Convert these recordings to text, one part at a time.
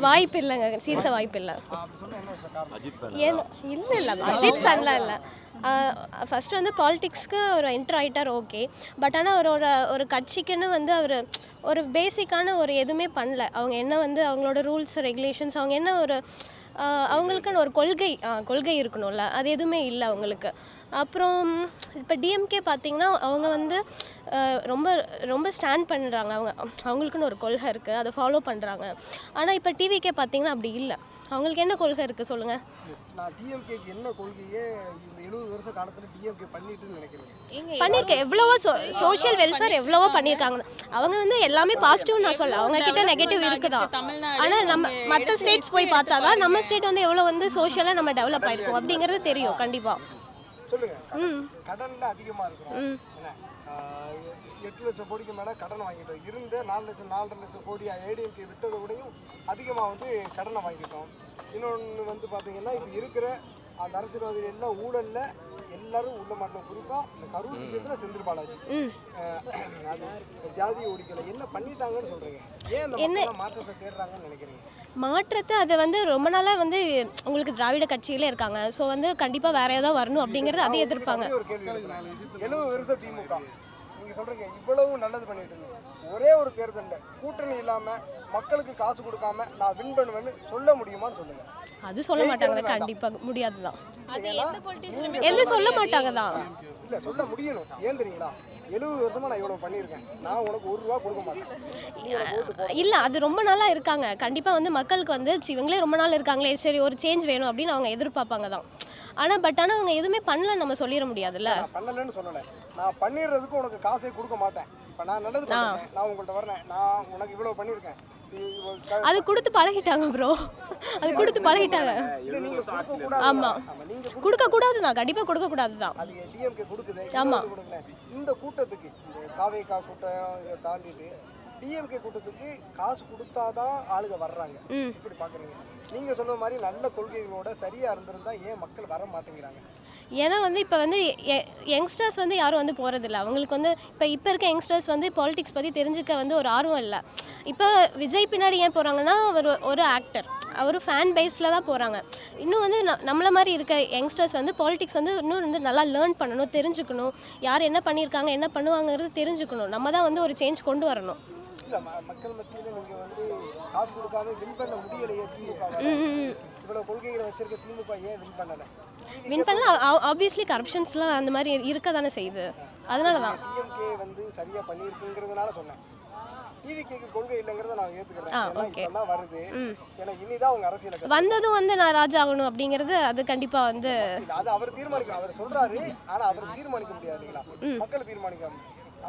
வாய்ப்பு இல்லைங்க, சீரியஸாக வாய்ப்பு இல்லை. ஏன்னா இல்லை அஜித் ஃபேன்லாம் இல்லை. ஃபஸ்ட்டு வந்து பாலிடிக்ஸ்க்கு ஒரு என்ட்ரு ஆகிட்டார், ஓகே. பட் ஆனால் ஒரு கட்சிக்குன்னு வந்து அவர் ஒரு பேசிக்கான ஒரு எதுவுமே பண்ணல. அவங்க என்ன வந்து அவங்களோட ரூல்ஸ் ரெகுலேஷன்ஸ், அவங்க என்ன ஒரு அவங்களுக்குன்னு ஒரு கொள்கை இருக்கணும்ல, அது எதுவுமே இல்லை அவங்களுக்கு. அப்புறம் இப்போ டிஎம்கே பார்த்திங்கன்னா அவங்க வந்து ரொம்ப ரொம்ப ஸ்டாண்ட் பண்ணுறாங்க. அவங்களுக்குன்னு ஒரு கொள்கை இருக்குது, அதை ஃபாலோ பண்ணுறாங்க. ஆனால் இப்போ டிவிக்கே பார்த்திங்கன்னா அப்படி இல்லை. அவங்களுக்கு என்ன கொள்கை இருக்குது சொல்லுங்கள்? நான் டிஎம்கேக்கு என்ன கொள்கையே இந்த 70 வருஷ காலத்தில் டிஎம்கே பண்ணிட்டுன்னு நினைக்கிறேன். பண்ணியிருக்கேன், எவ்வளவோ சோஷியல் வெல்ஃபேர் எவ்வளவோ பண்ணியிருக்காங்க. அவங்க வந்து எல்லாமே பாசிட்டிவ்னு நான் சொல்ல, அவங்க கிட்ட நெகட்டிவ் இருக்குதான். ஆனால் நம்ம மற்ற ஸ்டேட்ஸ் போய் பார்த்தா தான் நம்ம ஸ்டேட் வந்து எவ்வளோ வந்து சோஷியலாக நம்ம டெவலப் ஆகிருக்கோம் அப்படிங்கிறது தெரியும் கண்டிப்பாக. சொல்லுங்க, கடன்ல அதிகமாக இருக்கிறோம். 8 லட்சம் கோடிக்கு மேலே கடன் வாங்கிட்டோம். இருந்த 4 லட்சம் 4.5 லட்சம் கோடி ஏடிஎம்கே விட்டதை விடையும் அதிகமாக வந்து கடனை வாங்கிட்டோம். இன்னொன்று வந்து பார்த்தீங்கன்னா இப்போ இருக்கிற அந்த அரசியல்வாதிகள் எல்லாம் ஊழலில் எல்லாரும் உள்ள மாட்டோம். குறிப்பாக இந்த கரூர் விஷயத்தில் செந்தில் பாலாஜி அது ஜாதிய ஒழிக்கலை என்ன பண்ணிட்டாங்கன்னு சொல்கிறீங்க. ஏன் அந்த என்ன மாற்றத்தை தேடுறாங்கன்னு நினைக்கிறீங்க? மாற்றத்தை அதை வந்து ரொம்ப நாளாக வந்து உங்களுக்கு திராவிட கட்சியிலே இருக்காங்க. ஸோ வந்து கண்டிப்பாக வேற ஏதாவது வரணும் அப்படிங்கிறது அதை எதிர்ப்பாங்க. ஒரு கேள்வி, 70 வருஷம் திமுக நீங்கள் சொல்கிறீங்க இவ்வளவு நல்லது பண்ணிட்டு இருந்தீங்க. ஒரே ஒரு தேர்தலில் கூட்டணி இல்லாமல் மக்களுக்கு காசு கொடுக்காம நான் வின் பண்ணுவேன்னு சொல்ல முடியுமான்னு சொல்லுங்கள். அது சொல்ல மாட்டாங்க, கண்டிப்பாக முடியாது தான். எந்த சொல்ல மாட்டாங்க தான். இல்லை சொல்ல முடியணும். ஏன் தெரியுங்களா, 70 வருஷமா நான் இவ்வளவு பண்ணியிருக்கேன், நான் உனக்கு ₹1 கொடுக்க மாட்டேன். இல்லை அது ரொம்ப நாளாக இருக்காங்க. கண்டிப்பாக வந்து மக்களுக்கு வந்து இவங்களே ரொம்ப நாள் இருக்காங்களே, சரி ஒரு சேஞ்ச் வேணும் அப்படின்னு அவங்க எதிர்பார்ப்பாங்க தான். ஆனால் அவங்க எதுவுமே பண்ணலன்னு நம்ம சொல்லிட முடியாதுல்ல. நான் பண்ணலன்னு சொல்லலை, நான் பண்ணிடுறதுக்கு உனக்கு காசே கொடுக்க மாட்டேன். இப்போ நான் நல்லது பண்ணேன், நான் உங்கள்கிட்ட வரேன், நான் உனக்கு இவ்வளோ பண்ணியிருக்கேன். அது கொடுத்து பழகிட்டாங்க ப்ரோ, அது கொடுத்து பழகிட்டாங்க. ஆமாம், கொடுக்கக்கூடாது தான், கண்டிப்பாக கொடுக்கக்கூடாது தான். அது டிஎம்கே கொடுக்குது. ஆமாம், இந்த கூட்டத்துக்கு இந்த காவேகா கூட்டம் இதை தாண்டிட்டு டிஎம்கே கூட்டத்துக்கு காசு கொடுத்தாதான் ஆளுங்க வர்றாங்க. இப்படி பார்க்குறீங்க. நீங்கள் சொன்ன மாதிரி நல்ல கொள்கைகளோட சரியாக இருந்திருந்தா ஏன் மக்கள் வர மாட்டேங்கிறாங்க? ஏன்னா வந்து இப்போ வந்து யங்ஸ்டர்ஸ் வந்து யாரும் வந்து போகிறதில்ல. அவங்களுக்கு வந்து இப்போ இருக்க யங்ஸ்டர்ஸ் வந்து பாலிடிக்ஸ் பற்றி தெரிஞ்சுக்க வந்து ஒரு ஆர்வம் இல்லை. இப்போ விஜய் பின்னாடி ஏன் போகிறாங்கன்னா ஒரு ஆக்டர், ஒரு ஃபேன் பேஸில் தான் போகிறாங்க. இன்னும் வந்து நம்மளை மாதிரி இருக்க யங்ஸ்டர்ஸ் வந்து பாலிடிக்ஸ் வந்து இன்னும் வந்து நல்லா லேர்ன் பண்ணணும், தெரிஞ்சுக்கணும். யார் என்ன பண்ணியிருக்காங்க என்ன பண்ணுவாங்கிறது தெரிஞ்சுக்கணும். நம்ம தான் வந்து ஒரு சேஞ்ச் கொண்டு வரணும். மக்கள் மத்தியில் நீங்கள் வந்து காசு கொடுக்காம வின் பண்ண முடியலையே திமுக. இவ்வளோ கொள்கைகளை வச்சிருக்க திமுக ஏன் வின் பண்ணலை? வின் பண்ணலாம். ஆப்வியஸ்லி கரப்ஷன்ஸ்லாம் அந்த மாதிரி இருக்க தானே செய்யுது. அதனால தான் டிஎம்கே வந்து சரியாக பண்ணியிருக்குங்கிறதுனால சொன்னேன். டிவிகேக்கு கொள்கை இல்லைங்கிறத நான் ஏற்றுக்கிறேன். தான் வருது, ஏன்னா இனிதான் அவங்க அரசியல் வந்ததும் வந்து நான் ராஜா ஆகணும் அப்படிங்கிறது அது கண்டிப்பாக வந்து அது அவர் தீர்மானிக்க, அவர் சொல்கிறாரு. ஆனால் அவர் தீர்மானிக்க முடியாதுங்களா, மக்கள் தீர்மானிக்காம.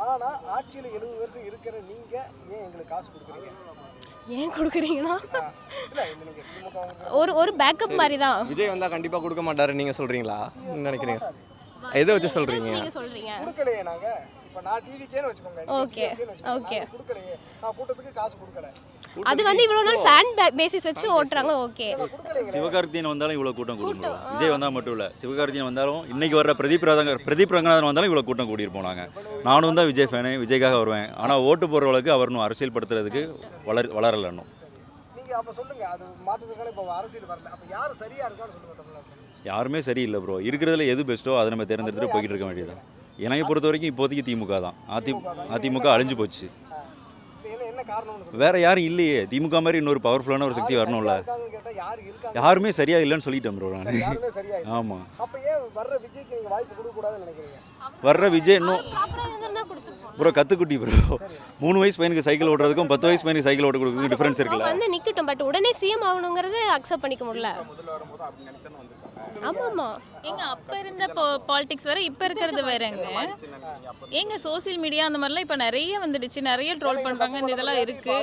ஆனால் ஆட்சியில் 70 வருஷம் இருக்கிற நீங்கள் ஏன் எங்களுக்கு காசு கொடுக்குறீங்க? ஏன் கொடுக்குறீங்கன்னா ஒரு பேக்கப் மாதிரி தான். விஜய் வந்தால் கண்டிப்பாக கொடுக்க மாட்டாரு நீங்கள் சொல்கிறீங்களா நினைக்கிறீங்க? எதை வச்சு சொல்கிறீங்க? நீங்கள் சொல்கிறீங்க கொடுக்கலையே நாங்கள். இப்போ நான் டிவிக்கேன்னு வச்சுக்கோங்க, ஓகே ஓகே, கொடுக்கலையே, நான் கூட்டத்துக்கு காசு கொடுக்கல. அது வந்து இவ்வளோ நாள் ஃபேன் பேசிஸ் வச்சு ஓட்டுறாங்க. ஓகே, சிவகார்த்திகேயன் வந்தாலும் இவ்வளோ கூட்டம் கூடும். விஜய் வந்தால் மட்டும் இல்லை, சிவகார்த்திகேயன் வந்தாலும் இன்னைக்கு வர்ற பிரதீப் ரங்கநாதன் வந்தாலும் இவ்வளோ கூட்டம் கூட்டியிருப்போம். நாங்கள் நானும் தான் விஜய் ஃபேனு, விஜய்க்காக வருவேன். ஆனால் ஓட்டு போகிற அளவுக்கு அவர் இன்னும் அரசியல் படுத்துறதுக்கு வளரல இன்னும். நீங்கள் அப்போ சொல்லுங்கள், அது மாற்றத்துக்கான இப்போ அரசியல் வரல, அப்போ யார் சரியாக இருக்கான்னு சொல்லுங்கள். தமிழ்நாட்டில் யாருமே சரியில்லை ப்ரோ. இருக்கிறதுல எது பெஸ்ட்டோ அதை நம்ம தேர்ந்தெடுத்துட்டு போய்கிட்டு இருக்க வேண்டியது. என்னையை பொறுத்த வரைக்கும் இப்போதைக்கு திமுக தான். அதிமுக அழிஞ்சு போச்சு. வேற யாரும் இல்லையே. திமுக மாதிரி இன்னொரு பவர்ஃபுல்லான ஒரு சக்தி வரணும்ல. யாருமே சரியா இல்லைன்னு சொல்லிட்டேன் ப்ரோ நான். ஆமாம், வர்ற விஜய் இன்னும் ப்ரோ கத்துக்குட்டி ப்ரோ. 3 வயசு பையனுக்கு சைக்கிள் ஓட்டுறதுக்கும் 10 வயசு பையனுக்கு சைக்கிள் ஓட்டுறதுக்கும் டிஃபரன்ஸ் இருக்குல்ல. வந்து நிக்கட்டும், பட் உடனே சிஎம் ஆகணுங்கிறது அக்செப்ட் பண்ணிக்க முடியல. ஆமாமா, எங்க அப்ப இருந்த பாலிடிக்ஸ் வேற, இப்ப இருக்கிறது வேறங்க. எங்க சோசியல் மீடியா அந்த மாதிரிலாம் இப்ப நிறைய வந்துடுச்சு, நிறைய ட்ரோல் பண்றாங்க, இந்த இதெல்லாம் இருக்கு.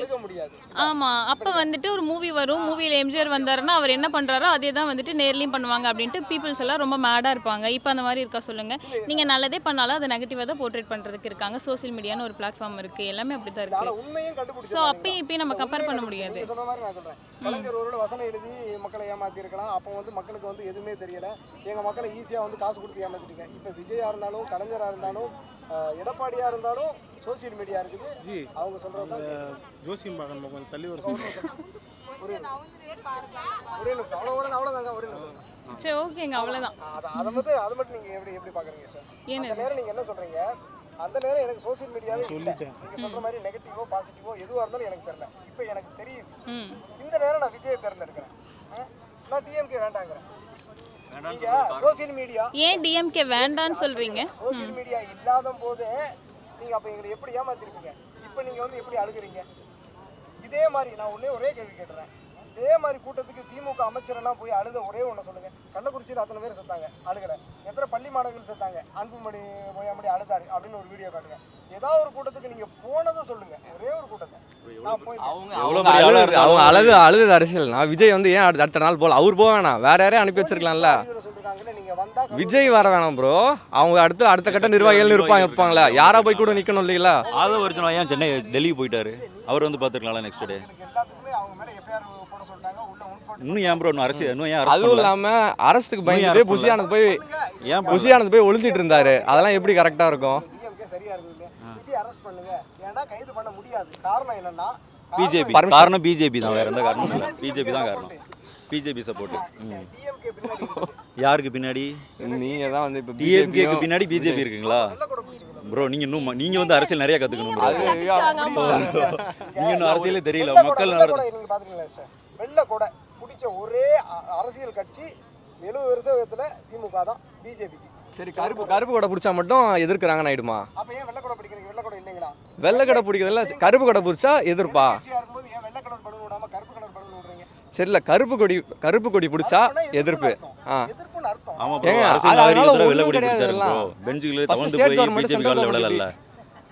ஆமா, அப்ப வந்துட்டு ஒரு மூவி வரும், மூவில எம்ஜிஆர் வந்தாருன்னா அவர் என்ன பண்றாரோ அதே தான் வந்துட்டு நேர்லயும் பண்ணுவாங்க அப்படின்ட்டு பீப்புள்ஸ் எல்லாம் ரொம்ப மேடா இருப்பாங்க. இப்ப அந்த மாதிரி இருக்கா சொல்லுங்க? நீங்க நல்லதே பண்ணாலும் அதை நெகட்டிவா தான் போர்ட்ரேட் பண்றதுக்கு இருக்காங்க. சோசியல் மீடியான்னு ஒரு பிளாட்ஃபார்ம் இருக்கு, எல்லாமே அப்படிதான் இருக்கு. ஸோ அப்பயும் இப்பயும் நம்ம கம்பேர் பண்ண முடியாது. கலைஞரோட வசனம் எழுதி மக்களை ஏமாத்தி இருக்கலாம். அப்போ வந்து மக்களுக்கு வந்து எதுவுமே தெரியல. எங்க மக்களை ஈஸியாக வந்து காசு கொடுத்து ஏமாத்திட்டீங்க. இப்போ விஜயா இருந்தாலும் கலைஞராக இருந்தாலும் எடப்பாடியாக இருந்தாலும் சோசியல் மீடியா இருக்குது ஜி அவங்க சொல்கிறது தான் ஜோசியம் பார்க்கணும் கொஞ்சம் தள்ளி ஒரு ஒரே நிமிஷம் அவ்வளோதாங்க ஒரே நிமிஷம் சரி ஓகேங்க அவ்வளோதான். அதை மட்டும் நீங்கள் எப்படி பார்க்குறீங்க சார்? அந்த நேரம் நீங்கள் என்ன சொல்கிறீங்க? அந்த நேரம் எனக்கு சோசியல் மீடியாவே இல்லை, நீங்கள் சொல்கிற மாதிரி நெகட்டிவோ பாசிட்டிவோ எதுவாக இருந்தாலும் எனக்கு தெரியல. இப்போ எனக்கு தெரியுது. இந்த நேரம் நான் விஜயை தேர்ந்தெடுக்கிறேன். நான் டிஎம்கே வேண்டாங்கிறேன். நீங்கள் சோசியல் மீடியா ஏன் டிஎம்கே வேண்டான்னு சொல்றீங்க? சோசியல் மீடியா இல்லாத போதே நீங்கள் அப்போ எங்களை எப்படி ஏமாத்திருப்பீங்க? இப்போ நீங்கள் வந்து எப்படி அழுகிறீங்க? இதே மாதிரி நான் ஒரே கேள்வி கேட்டுறேன். இதே மாதிரி கூட்டத்துக்கு திமுக அமைச்சரெல்லாம் போய் அழுத ஒரே ஒன்று சொல்லுங்கள். கள்ளக்குறிச்சியில் அத்தனை பேர் செத்தாங்க, அழுகலை. எத்தனை பள்ளி மாணவர்கள் செத்தாங்க, அன்புமணி போயாமடி அழுதாரு அப்படின்னு ஒரு வீடியோ காட்டுங்க. ஏதாவது ஒரு கூட்டத்துக்கு நீங்கள் போனதை சொல்லுங்கள், ஒரே ஒரு கூட்டத்தை. நான் போயிருக்கேன். அவங்க அழுது அரசியல்னா விஜய் வந்து ஏன் அடுத்த நாள் போல அவர் போக வேணாம், வேற யாரையும் அனுப்பி வச்சிருக்கலாம்ல. சொல்லிருக்காங்கன்னு நீங்கள் வந்தால் விஜய் வர வேணாம் ப்ரோ. அவங்க அடுத்த கட்ட நிர்வாகிகள் இருப்பாங்களா, யாரா போய் கூட நிக்கணும் இல்லைங்களா? ஆதவ அர்ஜுனா ஏன் சென்னை டெல்லிக்கு போயிட்டாரு, அவர் வந்து பார்த்துருக்கலாம்ல நெக்ஸ்ட் டே. எல்லாத்துக்குமே அவங்க மேலே எஃப்ஐஆர் போட சொல்லிட்டாங்க. உள்ள இன்னும் ஏன் ப்ரோ அரசியல் இன்னும் ஏன் அதுவும் இல்லாம அரசுக்கு பயந்து புசியானது போய் ஒளிஞ்சிட்டு இருந்தாரு. அதெல்லாம் எப்படி கரெக்டா இருக்கும்? டிஎம்கே சரியா இருக்கு இல்லையா? விஜய் அரெஸ்ட் பண்ணுங்க. ஏன்னா கைது பண்ண முடியாது. காரணம் என்னன்னா பிஜேபி காரணம் பிஜேபி தான், வேற எந்த காரணமும் இல்லை. பிஜேபி தான் காரணம். BJP support. டிஎம்கே பின்னாடி யாருக்கு பின்னாடி? நீங்க தான் வந்து இப்போ டிஎம்கேக்கு பின்னாடி பிஜேபி இருக்குங்களா ப்ரோ? நீங்க வந்து அரசியல் நிறைய கத்துக்கணும் ப்ரோ. நீங்க இன்னும் அரசியலே தெரியல. மக்கள் நீங்க பாத்துக்கீங்களா சார்? வெள்ளை கொடை பிடிச்ச ஒரே அரசியல் கட்சி 70 வருஷத்துல திமுக தான், பிஜேபிக்கு. சரி, கருப்பு கொடை பிடிச்சா மட்டும் எதிர்க்கிறாங்கன்னு ஆயிடுமா? அப்ப ஏன் வெள்ளை கொடை பிடிக்கிறீங்க? வெள்ளை கொடை இல்லைங்களா? வெள்ளை கொடை பிடிக்கிறதுல கருப்பு கொடை பிடிச்சா எதிர்ப்பா? இருக்கும்போது ஏன் வெள்ளை கலர் பலூன் விடாம கருப்பு கலர் பலூன் விடுறீங்க? சரியில்ல, கருப்பு கொடி பிடிச்சா எதிர்ப்பு. எதிர்ப்புன்னு அர்த்தம். ஆமா ப்ரோ, அரசியல் நாகரிகத்துல வெள்ளை கொடி பிடிச்சாரு ப்ரோ. பெஞ்சுகளே தவந்து போய் பிஜேபி கால்ல விடல.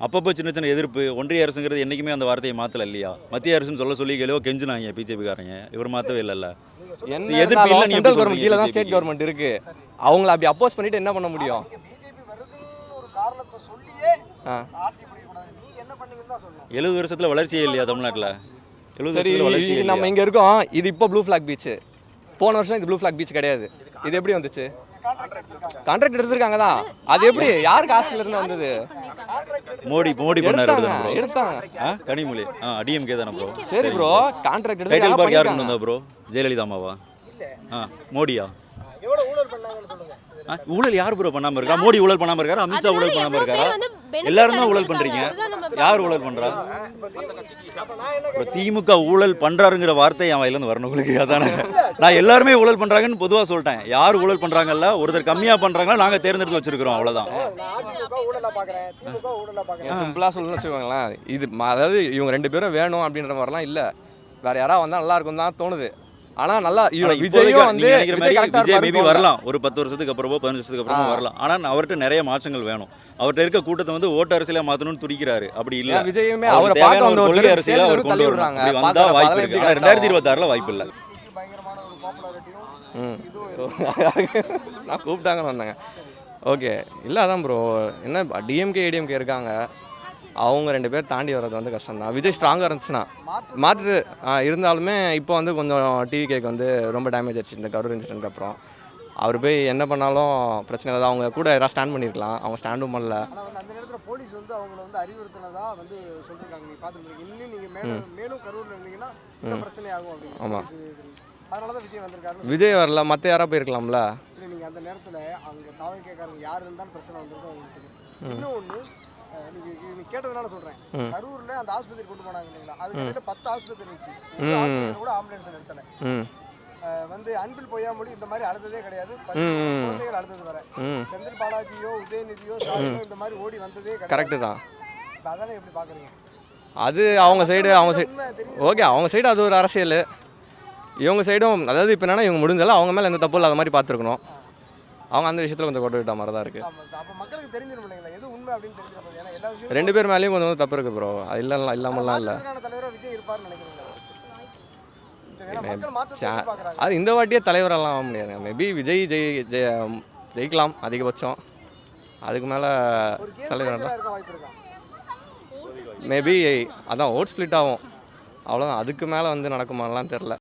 அப்பப்போ சின்ன எதிர்ப்பு. ஒன்றிய அரசுங்கிறது என்றைக்குமே அந்த வார்த்தையை மாற்றல இல்லையா? மத்திய அரசுன்னு சொல்லி கேளோ கெஞ்சினாங்க பிஜேபிக்காரங்க, இவர் மாற்றவே இல்லைல்ல. எதிர்ப்பு இல்லை, சென்ட்ரல் கவர்மெண்ட் கீழே தான் ஸ்டேட் கவர்மெண்ட் இருக்கு. அவங்கள அப்படி அப்போஸ் பண்ணிட்டு என்ன பண்ண முடியும்? பிஜேபி வருதுன்னு ஒரு காரணத்தை சொல்லியே ஆட்சி பிடிக்கக்கூடாது. நீங்க என்ன பண்ணீங்கன்னு தான் சொல்லணும். 70 வருஷத்துல வளர்ச்சியே இல்லையா தமிழ்நாட்டில்? 70 சரி, வருஷத்துல வளர்ச்சி நம்ம இங்க இருக்கோம். இது இப்போ ப்ளூ ஃபிளாக் பீச். போன வருஷம் இது ப்ளூ ஃபிளாக் பீச் கிடையாது. இது எப்படி வந்துச்சு? கான்ட்ராக்ட் எடுத்திருக்காங்க தான். அது எப்படி, யார் காசுல இருந்து வந்தது? மோடி பண்ணாரு எடுத்தாங்க. கனிமொழி டிஎம்கே தானே ப்ரோ? சரி ப்ரோ, கான்ட்ராக்ட் டைட்டில் பார்க் யாருக்கு வந்தா ப்ரோ? ஜெயலலிதா அம்மாவா? மோடியா? எவ்வளவு ஊழல் பண்ணாங்கன்னு சொல்லுங்க. ஊழல் யார் ப்ரோ பண்ணாம இருக்கா? மோடி ஊழல் பண்ணாம இருக்காரா? அமித்ஷா ஊழல் பண்ணாம இருக்காரா? எல்லாரும் தான் ஊழல் பண்றீங்க. யார் ஊழல் பண்றா? திமுக ஊழல் பண்றாருங்கிற வார்த்தை என் வாயிலிருந்து வரணும் உங்களுக்கு. அதானே நான் எல்லாருமே ஊழல் பண்றாங்கன்னு பொதுவா சொல்லிட்டேன். யார் ஊழல் பண்றாங்கல்ல, ஒருத்தர் கம்மியா பண்றாங்களா நாங்க தேர்ந்தெடுத்து வச்சிருக்கிறோம், அவ்வளவுதான். சிம்பிளா சொல்லணும்னு வச்சுக்கோங்களேன். இது அதாவது இவங்க 2 பேரும் வேணும் அப்படின்ற மாதிரிலாம் இல்ல. வேற யாராவது வந்தா நல்லா இருக்கும் தான் தோணுது. ஆனா நல்லா விஜயும் வந்து நினைக்கிற மாதிரி விஜய் மேபி வரலாம். ஒரு 10 வருஷத்துக்கு அப்புறமோ 15 வருஷத்துக்கு அப்புறமோ வரலாம். ஆனா அவர்கிட்ட நிறைய மாற்றங்கள் வேணும். அவர்கிட்ட இருக்க கூட்டத்தை வந்து ஓட்டு அரசியலா மாத்தணும்னு துடிக்கிறாரு. அப்படி இல்ல, விஜயுமே அவரை பார்க்க வந்த கொள்கை அரசியலா அவர் கொண்டு வராங்க. அப்படி வந்தா வாய்ப்பு இருக்கு. ஆனா 2026ல வாய்ப்பு இல்ல. பயங்கரமான ஒரு பாப்புலாரிட்டியும் நான் கூப்பிட்டாங்கன்னு வந்தாங்க. ஓகே, இல்லை அதான் ப்ரோ, என்ன டிஎம்கே ஏடிஎம்கே இருக்காங்க, அவங்க 2 பேர் தாண்டி வர்றது வந்து கஷ்டம் தான். விஜய் ஸ்ட்ராங்காக இருந்துச்சுன்னா மாற்று இருந்தாலுமே இப்போ வந்து கொஞ்சம் டிவிகேக்கு வந்து ரொம்ப டேமேஜ் ஆச்சு இந்த கரூர் இன்சிடென்ட்க்கு அப்புறம். அவர் போய் என்ன பண்ணாலும் பிரச்சனை இல்லை. அவங்க கூட யாராவது ஸ்டாண்ட் பண்ணியிருக்கலாம், அவங்க ஸ்டாண்டும் பண்ணல. ஆனால் வந்து அந்த நேரத்தில் போலீஸ் வந்து அவங்கள வந்து அறிவுறுத்தினதா வந்து சொல்லியிருக்காங்க. நீங்கள் பார்த்துருக்கீங்க. இன்னும் நீங்கள் மேலும் கரூரில் இருந்தீங்கன்னா இந்த பிரச்சனை ஆகும் அப்படின்னு. ஆமாம், அதனால தான் விஜய் வந்திருக்காரு. விஜய் வரல, மற்ற யாராவது போயிருக்கலாம்ல. இல்லை, நீங்கள் அந்த நேரத்தில் அங்கே தாவை கேட்காரங்க யார் இருந்தாலும் பிரச்சனை வந்திருக்கும் உங்களுக்கு தெரியும். இன்னும் ஒன்று நீங்கள் கேட்டதுனால சொல்கிறேன். கரூரில் அந்த ஆஸ்பத்திரி கொண்டு போனாங்க இல்லைங்களா, அதுக்கு 10 ஆஸ்பத்திரி இருந்துச்சு. ஆஸ்பத்திரி கூட ஆம்புலன்ஸ் நிறுத்தலை. வந்து அன்பில் பொய்யாமொழி இந்த மாதிரி அழுததே கிடையாது. குழந்தைகள் அழுதது வர செந்தில் பாலாஜியோ உதயநிதியோ ஸ்டாலினோ இந்த மாதிரி ஓடி வந்ததே கிடையாது. கரெக்டு தான். அதெல்லாம் எப்படி பார்க்குறீங்க? அது அவங்க சைடு ஓகே, அவங்க சைடு அது ஒரு அரசியல். இவங்க சைடும் அதாவது இப்போ என்னன்னா இவங்க முடிஞ்சாலும் அவங்க மேலே எந்த தப்பு இல்லாத மாதிரி பார்த்துருக்கணும். அவங்க அந்த விஷயத்தில் கொஞ்சம் கொண்டு விட்ட மாதிரி தான் இருக்குது. அப்போ மக்களுக்கு தெரிஞ்சிடும் இல்லைங்களா எது உண்மை அப்படின்னு தெரிஞ்சிடும். ஏன்னா எல்லா விஷயம் 2 பேர் மேலேயும் கொஞ்சம் தப்பு இருக்குது ப்ரோ. அது இல்லாமலாம் இல்லை. தலைவராக விஜய் இருப்பார்னு நினைக்கிறீங்களா? மக்கள் மாற்றத்தை எதிர்பார்க்குறாங்க. அது இந்த வாட்டியே தலைவரெல்லாம் ஆக முடியாது. மேபி விஜய் ஜெயிக்கலாம் அதிகபட்சம். அதுக்கு மேலே தலைவர் இருக்க வாய்ப்பு இருக்கா? மேபி அதான் ஓட் ஸ்பிளிட் ஆகும், அவ்வளோதான். அதுக்கு மேலே வந்து நடக்குமாலாம் தெரில.